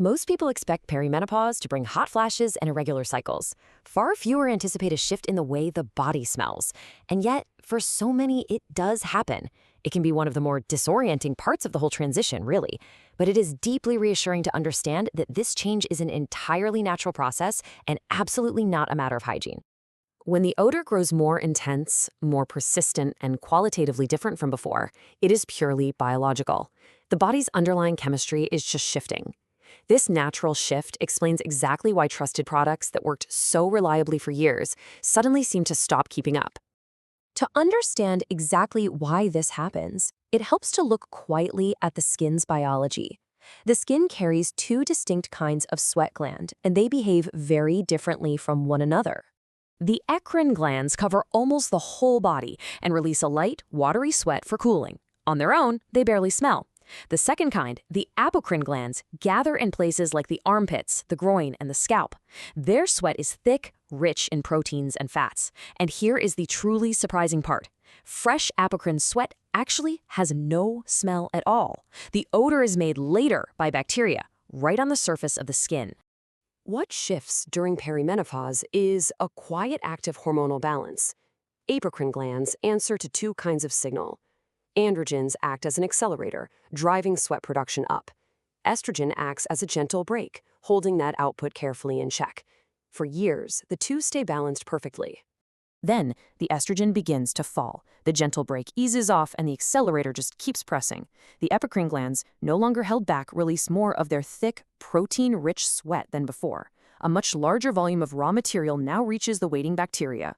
Most people expect perimenopause to bring hot flashes and irregular cycles. Far fewer anticipate a shift in the way the body smells. And yet, for so many, it does happen. It can be one of the more disorienting parts of the whole transition, really. But it is deeply reassuring to understand that this change is an entirely natural process and absolutely not a matter of hygiene. When the odor grows more intense, more persistent, and qualitatively different from before, it is purely biological. The body's underlying chemistry is just shifting. This natural shift explains exactly why trusted products that worked so reliably for years suddenly seem to stop keeping up. To understand exactly why this happens, it helps to look quietly at the skin's biology. The skin carries two distinct kinds of sweat gland, and they behave very differently from one another. The eccrine glands cover almost the whole body and release a light, watery sweat for cooling. On their own, they barely smell. The second kind, the apocrine glands, gather in places like the armpits, the groin, and the scalp. Their sweat is thick, rich in proteins and fats. And here is the truly surprising part. Fresh apocrine sweat actually has no smell at all. The odor is made later by bacteria, right on the surface of the skin. What shifts during perimenopause is a quiet active hormonal balance. Apocrine glands answer to two kinds of signal. Androgens act as an accelerator, driving sweat production up. Estrogen acts as a gentle brake, holding that output carefully in check. For years, the two stay balanced perfectly. Then, the estrogen begins to fall. The gentle brake eases off and the accelerator just keeps pressing. The apocrine glands, no longer held back, release more of their thick, protein-rich sweat than before. A much larger volume of raw material now reaches the waiting bacteria.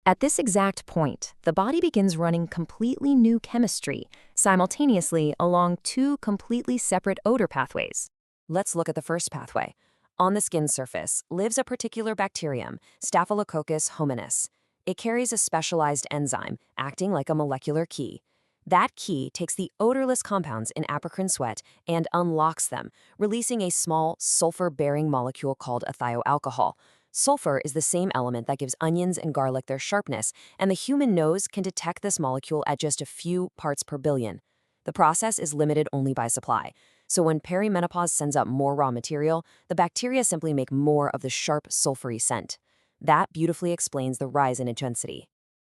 At this exact point, the body begins running completely new chemistry, simultaneously along two completely separate odor pathways. Let's look at the first pathway. On the skin surface lives a particular bacterium, Staphylococcus hominis. It carries a specialized enzyme, acting like a molecular key. That key takes the odorless compounds in apocrine sweat and unlocks them, releasing a small sulfur-bearing molecule called a thioalcohol. Sulfur is the same element that gives onions and garlic their sharpness, and the human nose can detect this molecule at just a few parts per billion. The process is limited only by supply. So when perimenopause sends up more raw material, the bacteria simply make more of the sharp, sulfury scent. That beautifully explains the rise in intensity.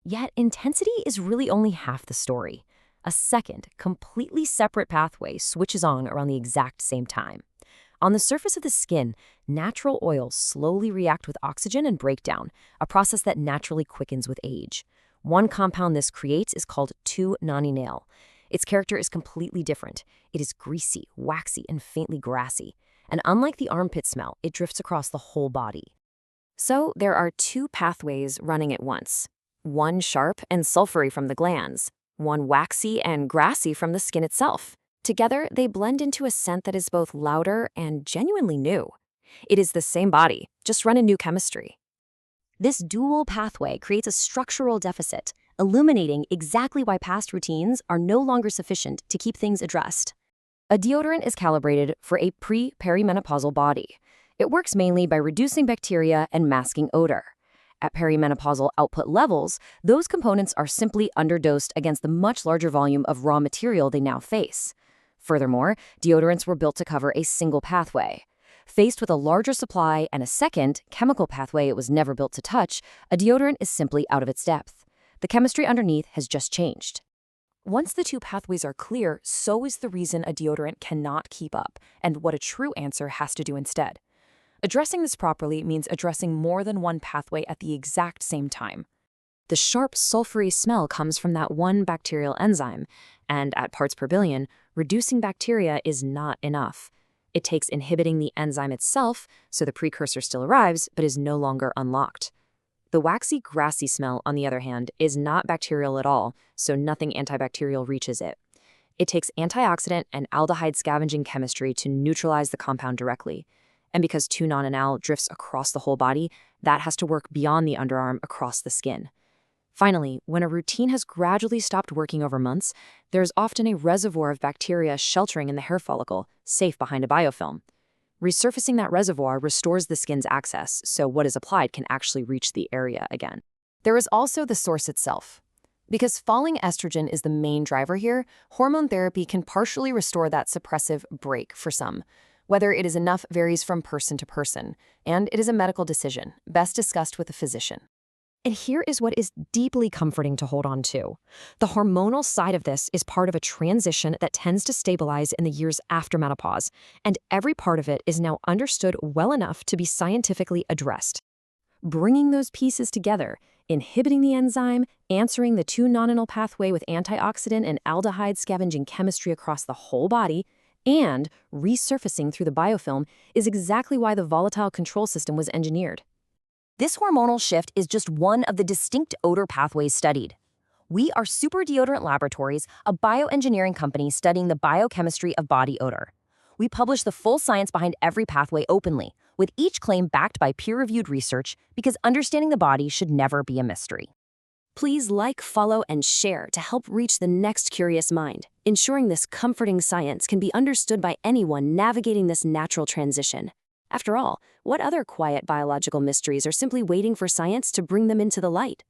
Yet intensity is really only half the story. A second, completely separate pathway switches on around the exact same time. On the surface of the skin, natural oils slowly react with oxygen and break down, a process that naturally quickens with age. One compound this creates is called 2-nonenal. Its character is completely different. It is greasy, waxy, and faintly grassy. And unlike the armpit smell, it drifts across the whole body. So there are two pathways running at once. One sharp and sulfury from the glands, one waxy and grassy from the skin itself. Together, they blend into a scent that is both louder and genuinely new. It is the same body, just run in new chemistry. This dual pathway creates a structural deficit, illuminating exactly why past routines are no longer sufficient to keep things addressed. A deodorant is calibrated for a pre-perimenopausal body. It works mainly by reducing bacteria and masking odor. At perimenopausal output levels, those components are simply underdosed against the much larger volume of raw material they now face. Furthermore, deodorants were built to cover a single pathway. Faced with a larger supply and a second, chemical pathway it was never built to touch, a deodorant is simply out of its depth. The chemistry underneath has just changed. Once the two pathways are clear, so is the reason a deodorant cannot keep up, and what a true answer has to do instead. Addressing this properly means addressing more than one pathway at the exact same time. The sharp, sulfury smell comes from that one bacterial enzyme, and at parts per billion, reducing bacteria is not enough. It takes inhibiting the enzyme itself, so the precursor still arrives, but is no longer unlocked. The waxy, grassy smell, on the other hand, is not bacterial at all, so nothing antibacterial reaches it. It takes antioxidant and aldehyde scavenging chemistry to neutralize the compound directly. And because 2-nonenal drifts across the whole body, that has to work beyond the underarm across the skin. Finally, when a routine has gradually stopped working over months, there's often a reservoir of bacteria sheltering in the hair follicle, safe behind a biofilm. Resurfacing that reservoir restores the skin's access, so what is applied can actually reach the area again. There is also the source itself. Because falling estrogen is the main driver here, hormone therapy can partially restore that suppressive break for some. Whether it is enough varies from person to person, and it is a medical decision, best discussed with a physician. And here is what is deeply comforting to hold on to. The hormonal side of this is part of a transition that tends to stabilize in the years after menopause, and every part of it is now understood well enough to be scientifically addressed. Bringing those pieces together, inhibiting the enzyme, answering the 2-nonenal pathway with antioxidant and aldehyde scavenging chemistry across the whole body, and resurfacing through the biofilm is exactly why the volatile control system was engineered. This hormonal shift is just one of the distinct odor pathways studied. We are Deodorant Laboratories, a bioengineering company studying the biochemistry of body odor. We publish the full science behind every pathway openly, with each claim backed by peer-reviewed research, because understanding the body should never be a mystery. Please like, follow, and share to help reach the next curious mind, ensuring this comforting science can be understood by anyone navigating this natural transition. After all, what other quiet biological mysteries are simply waiting for science to bring them into the light?